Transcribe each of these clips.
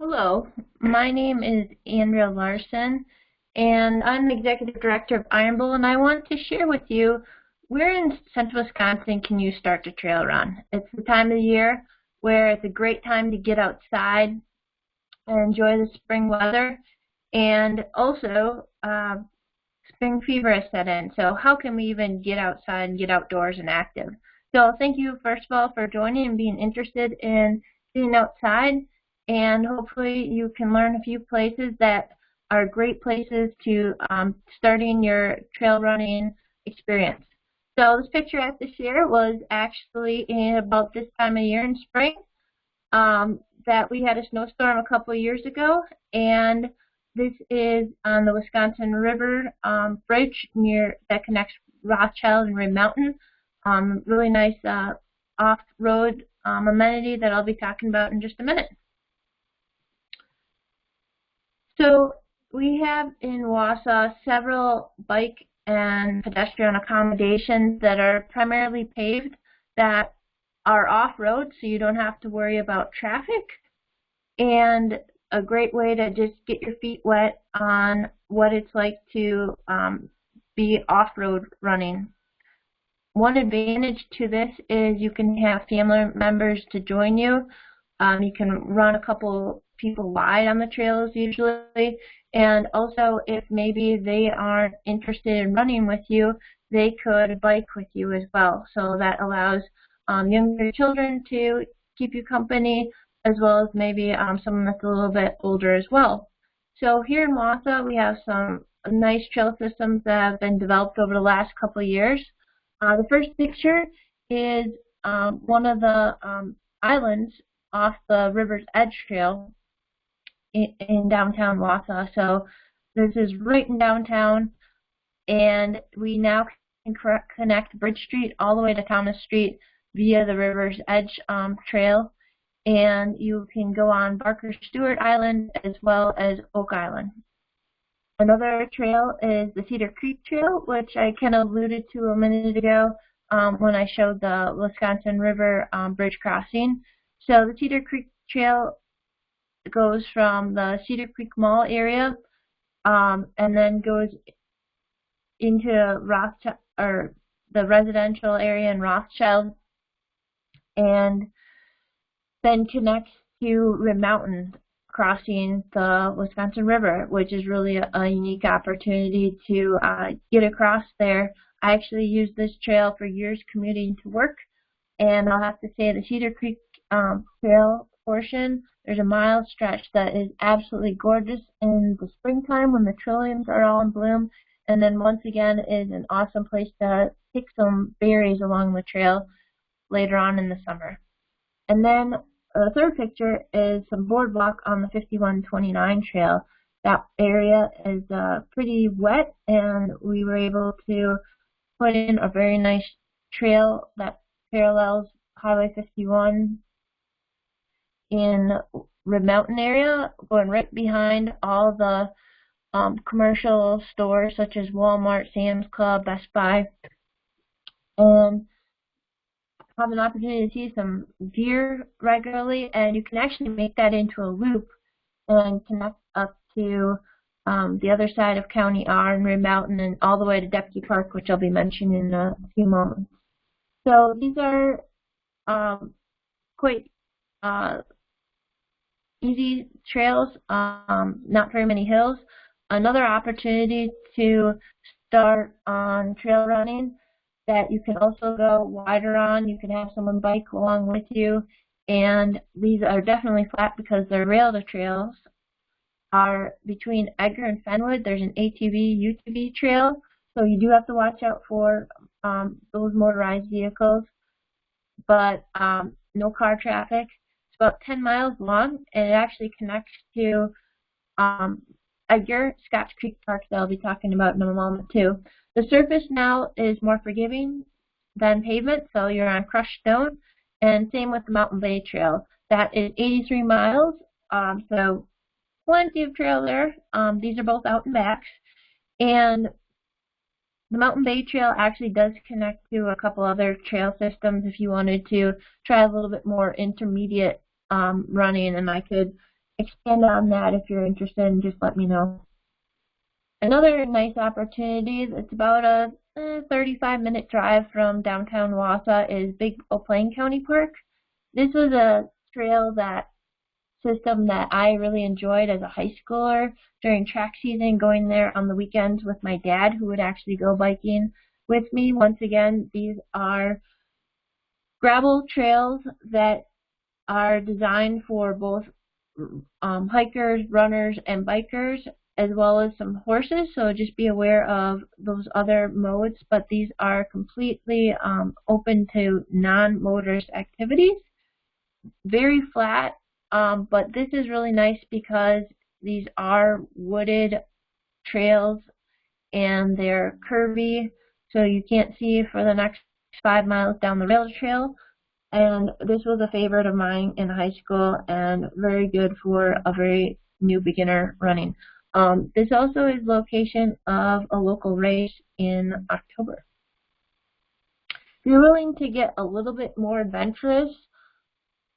Hello, my name is Andrea Larson, and I'm the Executive Director of Ironbull, and I want to share with you where in central Wisconsin can you start to trail run. It's the time of the year where it's a great time to get outside and enjoy the spring weather, and also spring fever has set in, so how can we even get outside and get outdoors and active? So thank you, first of all, for joining and being interested in getting outside. And hopefully you can learn a few places that are great places to starting your trail running experience. So this picture I have to share was actually in about this time of year in spring that we had a snowstorm a couple of years ago, and this is on the Wisconsin River Bridge that connects Rothschild and Red Mountain. Really nice off-road amenity that I'll be talking about in just a minute. So we have in Wausau several bike and pedestrian accommodations that are primarily paved that are off-road, so you don't have to worry about traffic, and a great way to just get your feet wet on what it's like to be off-road running. One advantage to this is you can have family members to join you. You can run a couple people wide on the trails usually, and also if maybe they aren't interested in running with you, they could bike with you as well. So that allows younger children to keep you company, as well as maybe someone that's a little bit older as well. So here in Wausau we have some nice trail systems that have been developed over the last couple of years. The first picture is one of the islands off the River's Edge Trail in downtown Wausau. So this is right in downtown, and we now can connect Bridge Street all the way to Thomas Street via the River's Edge Trail, and you can go on Barker Stewart Island as well as Oak Island. Another trail is the Cedar Creek Trail, which I kind of alluded to a minute ago when I showed the Wisconsin River Bridge crossing. So the Cedar Creek Trail goes from the Cedar Creek Mall area and then goes into Rothschild, or the residential area in Rothschild, and then connects to Red Mountain, crossing the Wisconsin River, which is really a unique opportunity to get across there. I actually used this trail for years commuting to work, and I'll have to say the Cedar Creek trail portion, there's a mile stretch that is absolutely gorgeous in the springtime when the trilliums are all in bloom, and then once again is an awesome place to pick some berries along the trail later on in the summer. And then the third picture is some boardwalk on the 5129 trail. That area is pretty wet, and we were able to put in a very nice trail that parallels Highway 51 in Red Mountain area, going right behind all the commercial stores such as Walmart, Sam's Club, Best Buy, and have an opportunity to see some deer regularly, and you can actually make that into a loop and connect up to the other side of County R and Red Mountain and all the way to Deputy Park, which I'll be mentioning in a few moments. So these are quite easy trails, not very many hills. Another opportunity to start on trail running that you can also go wider on. You can have someone bike along with you, and these are definitely flat because they're railed trails. Are between Edgar and Fenwood. There's an ATV, UTV trail, so you do have to watch out for those motorized vehicles, but no car traffic. It's about 10 miles long, and it actually connects to Edgar, Scotch Creek Park that I'll be talking about in a moment too. The surface now is more forgiving than pavement, so you're on crushed stone, and same with the Mountain Bay Trail. That is 83 miles, so plenty of trail there. These are both out and backs, and the Mountain Bay Trail actually does connect to a couple other trail systems if you wanted to try a little bit more intermediate running, and I could expand on that if you're interested, and just let me know. Another nice opportunity that's about a 35-minute drive from downtown Wausau is Big Pleine County Park. This was a trail system that I really enjoyed as a high schooler during track season, going there on the weekends with my dad, who would actually go biking with me. Once again, these are gravel trails that are designed for both hikers, runners, and bikers, as well as some horses, so just be aware of those other modes, but these are completely open to non-motorist activities. Very flat, but this is really nice because these are wooded trails and they're curvy, so you can't see for the next 5 miles down the rail trail. And this was a favorite of mine in high school and very good for a very new beginner running. This also is location of a local race in October. If you're willing to get a little bit more adventurous,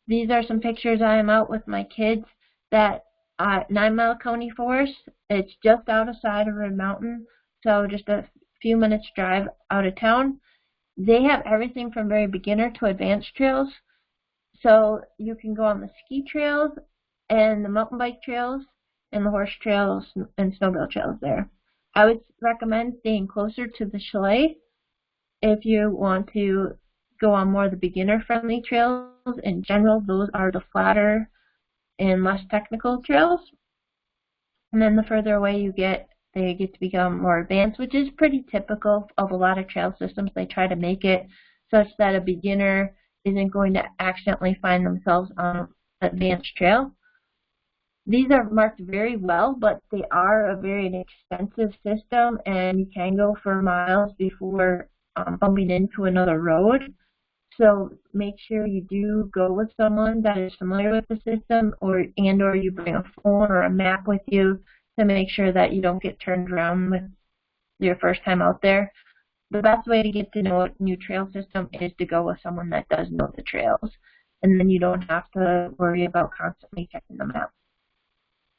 these are some pictures I am out with my kids that 9 Mile Coney Forest. It's just outside of Red Mountain, so just a few minutes drive out of town. They have everything from very beginner to advanced trails. So you can go on the ski trails and the mountain bike trails and the horse trails and snowmobile trails there. I would recommend staying closer to the chalet if you want to go on more of the beginner-friendly trails. In general, those are the flatter and less technical trails. And then the further away you get, they get to become more advanced, which is pretty typical of a lot of trail systems. They try to make it such that a beginner isn't going to accidentally find themselves on an advanced trail. These are marked very well, but they are a very inexpensive system, and you can go for miles before bumping into another road. So make sure you do go with someone that is familiar with the system, or you bring a phone or a map with you to make sure that you don't get turned around with your first time out there. The best way to get to know a new trail system is to go with someone that does know the trails, and then you don't have to worry about constantly checking the map.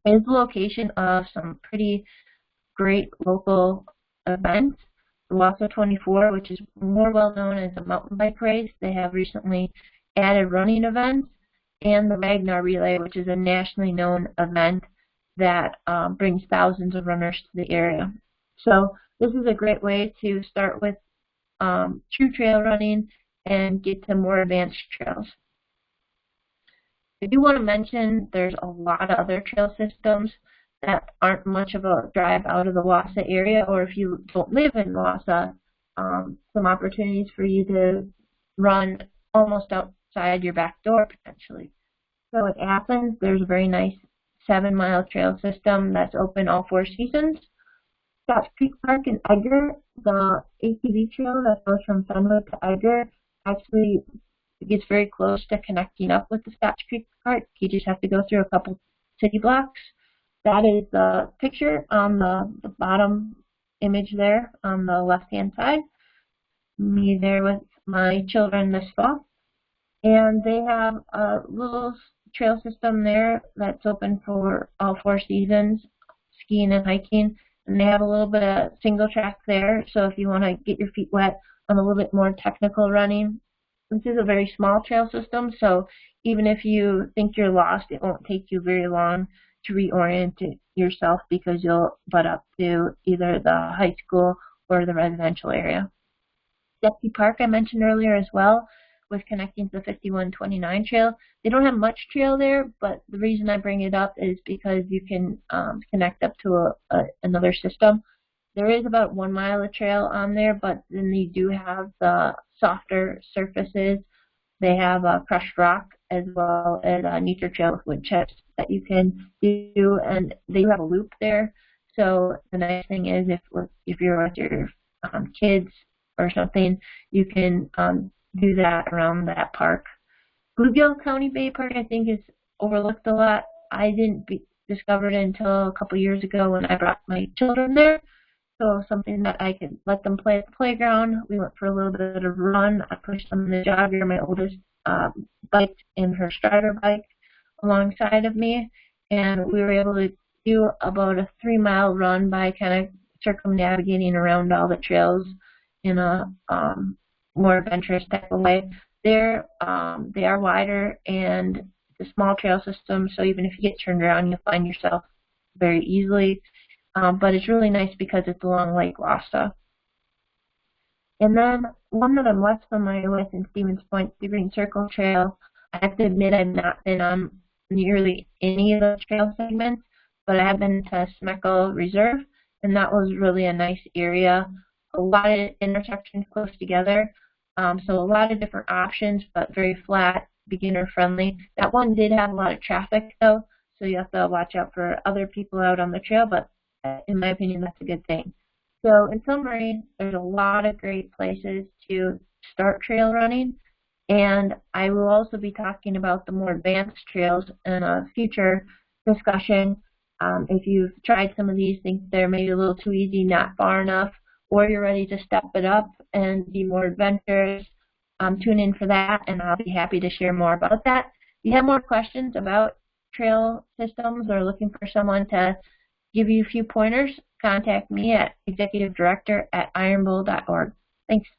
It is the location of some pretty great local events. The Wausau 24, which is more well known as a mountain bike race. They have recently added running events, and the Ragnar Relay, which is a nationally known event that brings thousands of runners to the area. So this is a great way to start with true trail running and get to more advanced trails. I do want to mention there's a lot of other trail systems that aren't much of a drive out of the Wausau area, or if you don't live in Wausau, some opportunities for you to run almost outside your back door potentially. So at Athens, there's a very nice 7-mile trail system that's open all 4 seasons. Scotch Creek Park in Edgar, the ATV trail that goes from Fenwick to Edgar, actually gets very close to connecting up with the Scotch Creek Park. You just have to go through a couple city blocks. That is the picture on the bottom image there on the left-hand side. Me there with my children this fall. And they have a little trail system there that's open for all 4 seasons, skiing and hiking. And they have a little bit of single track there, so if you want to get your feet wet on a little bit more technical running. This is a very small trail system, so even if you think you're lost, it won't take you very long to reorient yourself because you'll butt up to either the high school or the residential area. Depke Park I mentioned earlier as well, with connecting to the 5129 trail. They don't have much trail there, but the reason I bring it up is because you can connect up to another system. There is about 1 mile of trail on there, but then they do have the softer surfaces. They have crushed rock as well as nature trail with wood chips that you can do, and they have a loop there. So the nice thing is if you're with your kids or something, you can do that around that park. Bluegill County Bay Park, I think, is overlooked a lot. I didn't discover it until a couple years ago when I brought my children there. So something that I could let them play at the playground. We went for a little bit of a run. I pushed them in the jogger. My oldest biked in her strider bike alongside of me. and we were able to do about a 3-mile run by kind of circumnavigating around all the trails in a more adventurous type of way. They are wider, and it's a small trail system, so even if you get turned around, you'll find yourself very easily. But it's really nice because it's along Lake Wassa. And then one that I'm less familiar with in Stevens Point, the Green Circle Trail. I have to admit I've not been on nearly any of those trail segments, but I have been to Smeckle Reserve, and that was really a nice area. A lot of intersections close together, so a lot of different options, but very flat, beginner friendly. That one did have a lot of traffic though, so you have to watch out for other people out on the trail, but in my opinion, that's a good thing. So in summary, there's a lot of great places to start trail running, and I will also be talking about the more advanced trails in a future discussion. If you've tried some of these, think they're maybe a little too easy, not far enough, or you're ready to step it up and be more adventurous, tune in for that, and I'll be happy to share more about that. If you have more questions about trail systems or looking for someone to give you a few pointers, contact me at executive director@ironbull.org. Thanks.